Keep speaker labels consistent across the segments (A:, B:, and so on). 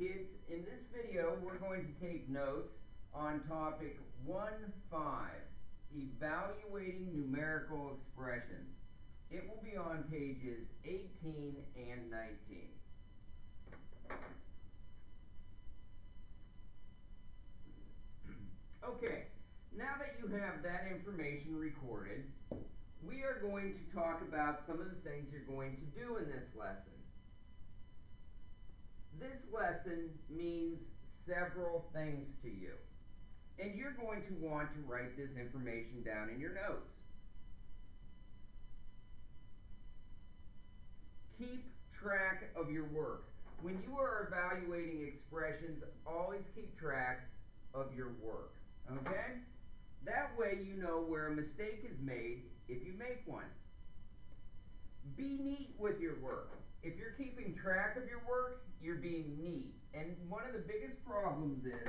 A: kids, in this video we're going to take notes on topic 1.5, evaluating numerical expressions. It will be on pages 18 and 19. Okay, now that you have that information recorded, we are going to talk about some of the things you're going to do in this lesson. This lesson means several things to you, and you're going to want to write this information down in your notes. Keep track of your work. When you are evaluating expressions, always keep track of your work, okay? That way you know where a mistake is made if you make one. Be neat with your work. If you're keeping track of your work, you're being neat. And one of the biggest problems is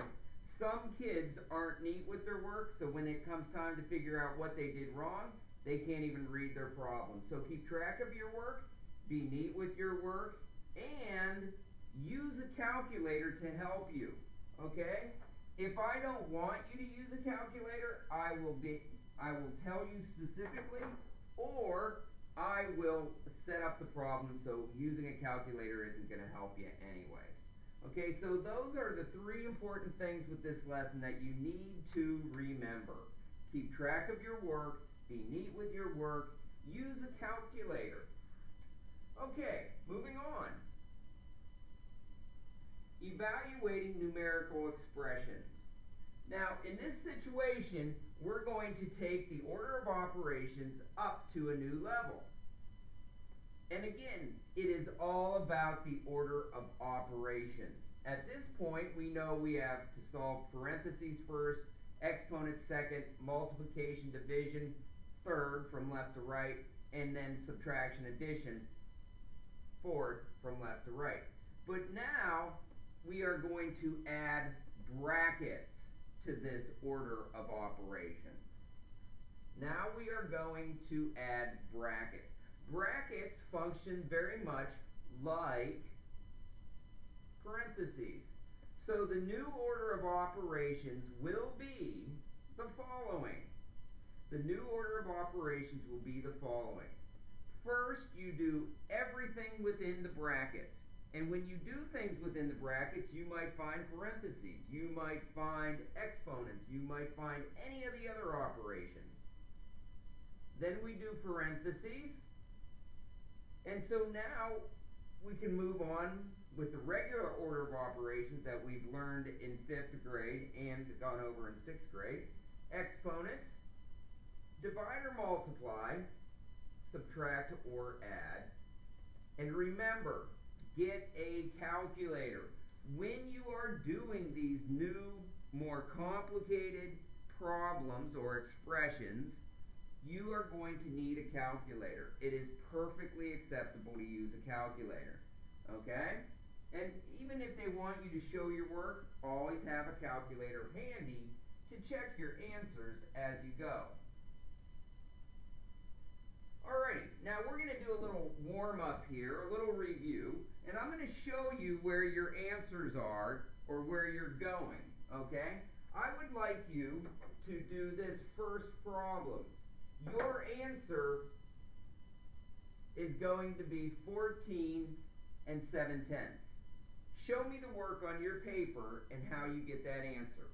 A: some kids aren't neat with their work, so when it comes time to figure out what they did wrong, they can't even read their problem. So keep track of your work, be neat with your work, and use a calculator to help you, okay? If I don't want you to use a calculator, I will tell you specifically, or I will set up the problem so using a calculator isn't going to help you anyways. Okay, so those are the three important things with this lesson that you need to remember. Keep track of your work, be neat with your work, use a calculator. Okay, moving on. Evaluating numerical expressions. Now, in this situation, we're going to take the order of operations up to a new level. And again, it is all about the order of operations. At this point, we know we have to solve parentheses first, exponents second, multiplication, division third from left to right, and then subtraction, addition fourth from left to right. But now, we are going to add brackets to this order of operations. Now we are going to add brackets. Brackets function very much like parentheses. So the new order of operations will be the following. The new order of operations will be the following. First, you do everything within the brackets. And when you do things within the brackets, you might find parentheses, you might find exponents, you might find any of the other operations. Then we do parentheses. And so now we can move on with the regular order of operations that we've learned in 5th grade and gone over in 6th grade. Exponents, divide or multiply, subtract or add. And remember, get a calculator. When you are doing these new, more complicated problems or expressions, you are going to need a calculator. It is perfectly acceptable to use a calculator, okay? And even if they want you to show your work, always have a calculator handy to check your answers as you go. Alrighty, now we're going to do a little warm-up here, a little review, and I'm going to show you where your answers are or where you're going, okay? I would like you to do this first problem. Your answer is going to be 14 7/10. Show me the work on your paper and how you get that answer.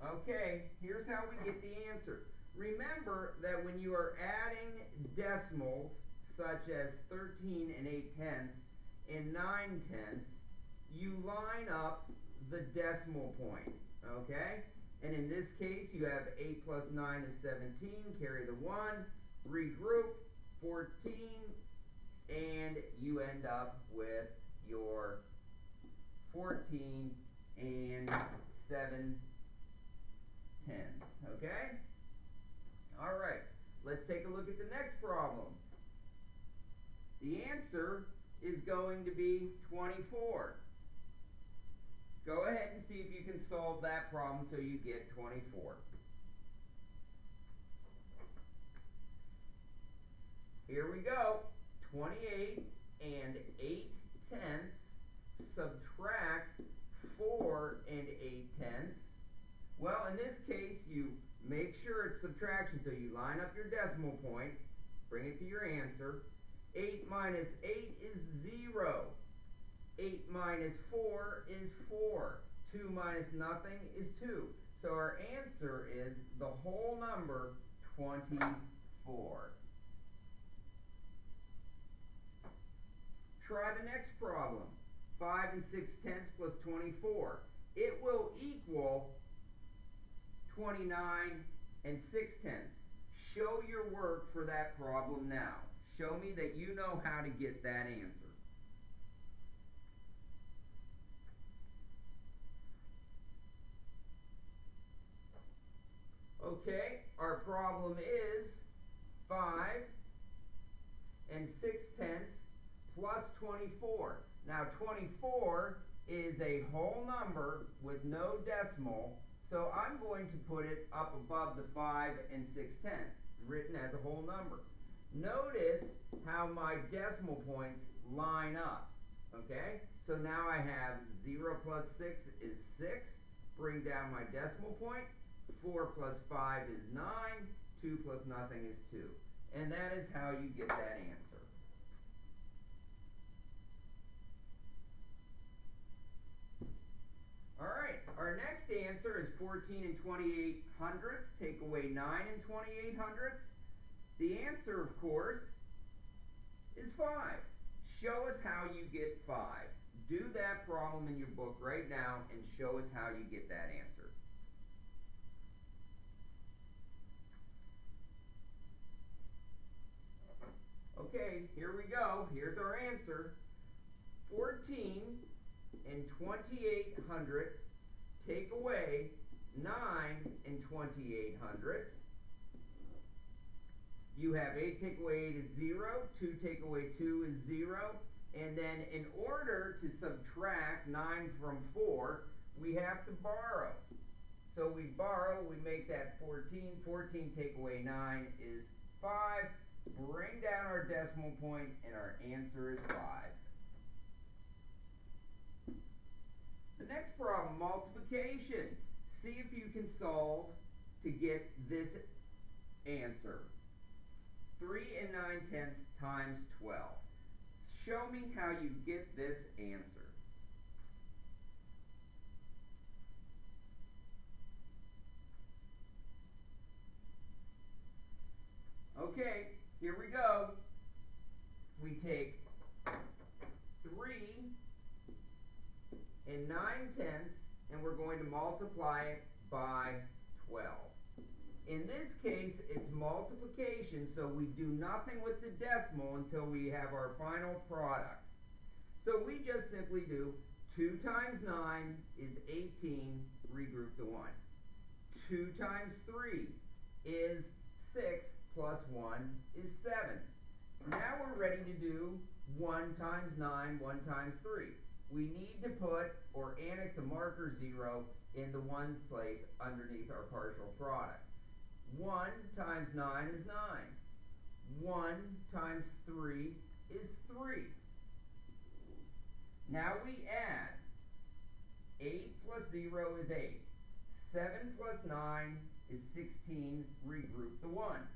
A: Okay, here's how we get the answer. Remember that when you are adding decimals, such as 13 8/10 and 9/10, you line up the decimal point, okay? And in this case, you have 8 plus 9 is 17, carry the 1, regroup, 14, and you end up with your 14 7/10, okay? All right, let's take a look at the next problem. The answer is going to be 24. Go ahead and see if you can solve that problem so you get 24. Here we go. 28 and 8/10, subtract 4 and 8/10. Well, in this case, you make sure it's subtraction, so you line up your decimal point, bring it to your answer. 8 minus 8 is 0. 8 minus 4 is 4. 2 minus nothing is 2. So our answer is the whole number 24. Try the next problem. 5 and 6/10 plus 24. It will equal 29 and 6/10. Show your work for that problem now. Show me that you know how to get that answer. Okay, our problem is 5 and 6/10 plus 24. Now 24 is a whole number with no decimal, so I'm going to put it up above the 5 and 6/10, written as a whole number. Notice how my decimal points line up, okay? So now I have 0 plus 6 is 6, bring down my decimal point. 4 plus 5 is 9, 2 plus nothing is 2. And that is how you get that answer. Alright, our next answer is 14 and 28 hundredths. Take away 9 and 28 hundredths. The answer, of course, is 5. Show us how you get 5. Do that problem in your book right now and show us how you get that answer. Okay, here we go. Here's our answer. 14 and 28 hundredths. Take away 9 and 28 hundredths. You have 8 take away 8 is 0. 2 take away 2 is 0. And then in order to subtract 9 from 4, we have to borrow. So we borrow, we make that 14. 14 take away 9 is 5. Bring down our decimal point, and our answer is 5. The next problem, multiplication. See if you can solve to get this answer. 3 and 9/10 times 12. Show me how you get this answer. Okay, here we go. We take 3 and 9/10, and we're going to multiply it by 12. In this case, it's multiplication, so we do nothing with the decimal until we have our final product. So we just simply do 2 times 9 is 18, regroup the 1. 2 times 3 is 6, plus 1 is 7. Now we're ready to do 1 times 9, 1 times 3. We need to put or annex a marker 0 in the 1's place underneath our partial product. 1 times 9 is 9. 1 times 3 is 3. Now we add 8 plus 0 is 8. 7 plus 9 is 16. Regroup the 1.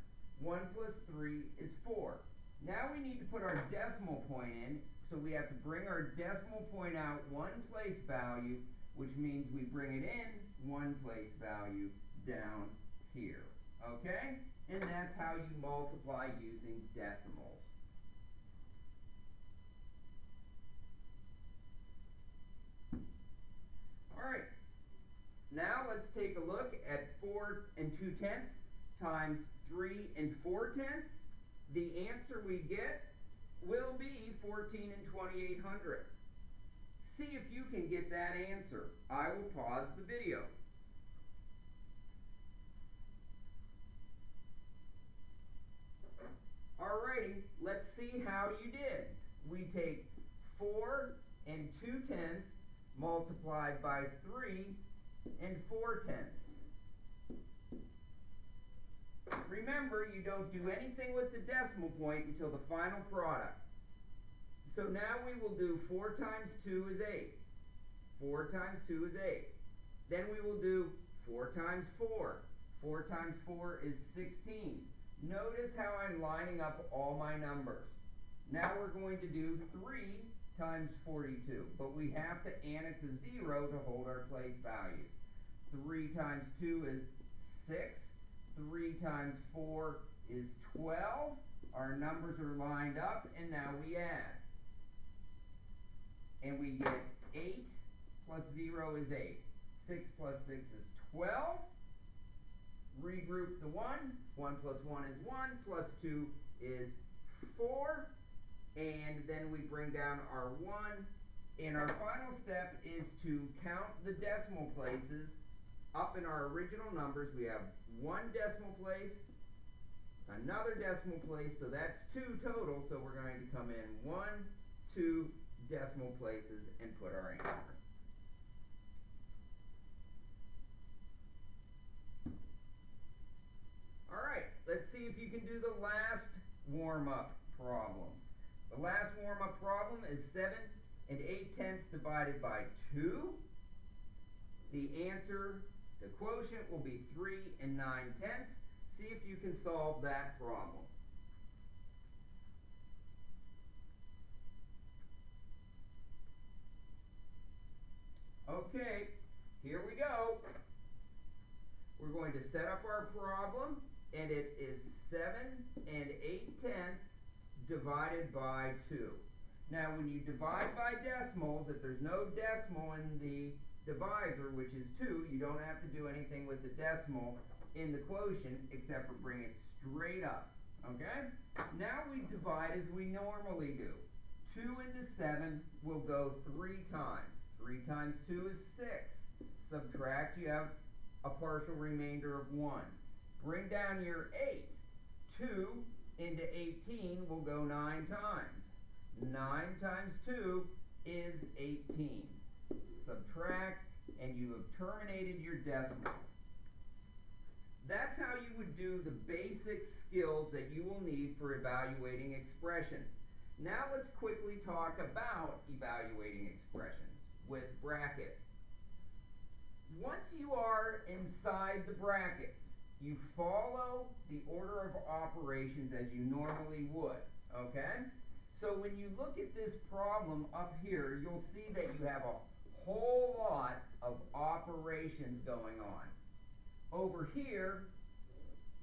A: 1 plus 3 is 4. Now we need to put our decimal point in, so we have to bring our decimal point out 1 place value, which means we bring it in 1 place value down here. Okay? And that's how you multiply using decimals. Alright, now let's take a look at 4 and 2/10 times 3 and 4/10. The answer we get will be 14 and 28 hundredths. See if you can get that answer. I will pause the video. Alrighty, let's see how you did. We take 4 and 2/10 multiplied by 3 and 4/10. Remember, you don't do anything with the decimal point until the final product. So now we will do 4 times 2 is 8. 4 times 2 is 8. Then we will do 4 times 4. 4 times 4 is 16. Notice how I'm lining up all my numbers. Now we're going to do 3 times 42, but we have to annex a 0 to hold our place values. 3 times 2 is 6. 3 times 4 is 12. Our numbers are lined up, and now we add. And we get 8 plus 0 is 8. 6 plus 6 is 12. Regroup the 1. 1 plus 1 is 1. Plus 2 is 4. And then we bring down our 1. And our final step is to count the decimal places up in our original numbers. We have 1 decimal place, another decimal place, so that's 2 total. So we're going to come in 1, 2 decimal places and put our answer. Alright, let's see if you can do the last warm-up problem. The last warm-up problem is 7 and 8/10 divided by 2. The answer, the quotient, will be 3 and 9/10. See if you can solve that problem. Okay, here we go. We're going to set up our problem, and it is 7 and 8/10 divided by 2. Now, when you divide by decimals, if there's no decimal in the divisor, which is 2, you don't have to do anything with the decimal in the quotient except for bring it straight up. Okay? Now we divide as we normally do. 2 into 7 will go 3 times. 3 times 2 is 6. Subtract, you have a partial remainder of 1. Bring down your 8. 2 into 18 will go 9 times. 9 times 2 is 18. Subtract, and you have terminated your decimal. That's how you would do the basic skills that you will need for evaluating expressions. Now let's quickly talk about evaluating expressions with brackets. Once you are inside the brackets, you follow the order of operations as you normally would, okay? So when you look at this problem up here, you'll see that you have a whole lot of operations going on. Over here,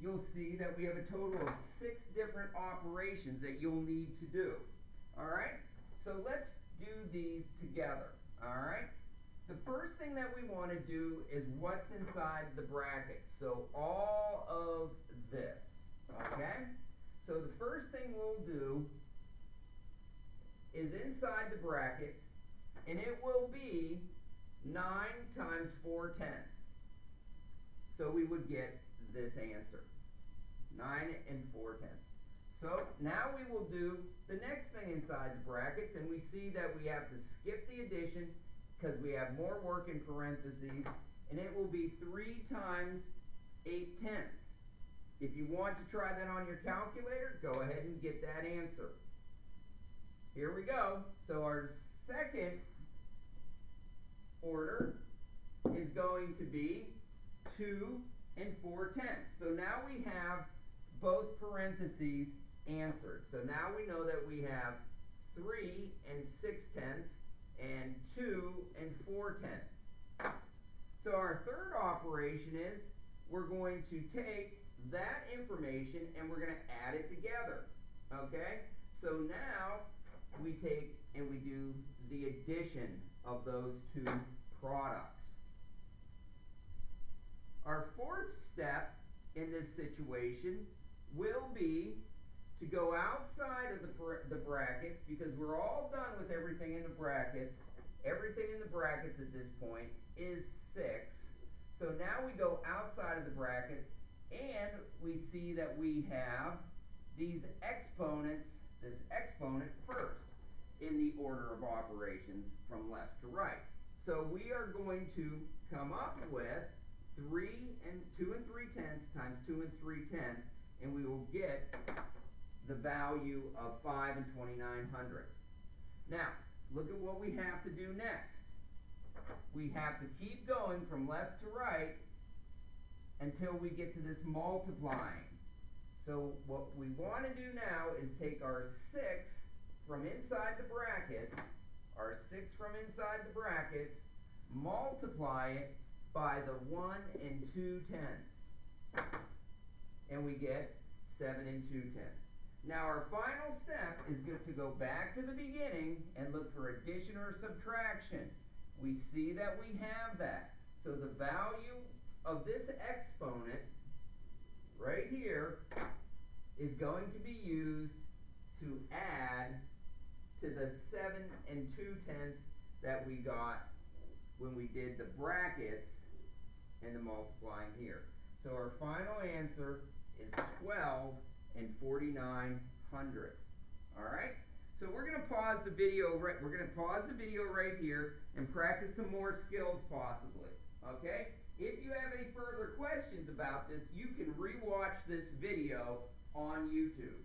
A: you'll see that we have a total of 6 different operations that you'll need to do. Alright? So let's do these together. Alright? The first thing that we want to do is what's inside the brackets. So all of this. Okay? So the first thing we'll do is inside the brackets, and it will be 9 times 4/10. So we would get this answer, 9 and 4/10. So now we will do the next thing inside the brackets, and we see that we have to skip the addition because we have more work in parentheses, and it will be 3 times 8/10. If you want to try that on your calculator, go ahead and get that answer. Here we go. So our second order is going to be 2 and 4/10. So now we have both parentheses answered. So now we know that we have 3 and 6/10 and 2 and 4/10. So our third operation is we're going to take that information and we're going to add it together. Okay? So now we take and we do the addition of those two products. Our fourth step in this situation will be to go outside of the brackets, because we're all done with everything in the brackets. Everything in the brackets at this point is 6. So now we go outside of the brackets, and we see that we have these exponents, this exponent first in the order of operations from left to right. So we are going to come up with 2 and 3/10 times 2 and 3/10, and we will get the value of 5 and 29 hundredths. look at what we have to do next. We have to keep going from left to right until we get to this multiplying. So what we want to do now is take our 6 from inside the brackets, multiply it by the 1 2/10. And we get 7 2/10. Now our final step is to go back to the beginning and look for addition or subtraction. We see that we have that. So the value of this exponent right here is going to be used to add to the 7 2/10 that we got when we did the brackets and the multiplying here. So our final answer is 12 49/100. All right? So we're going to pause the video right here and practice some more skills possibly. Okay? If you have any further questions about this, you can rewatch this video on YouTube.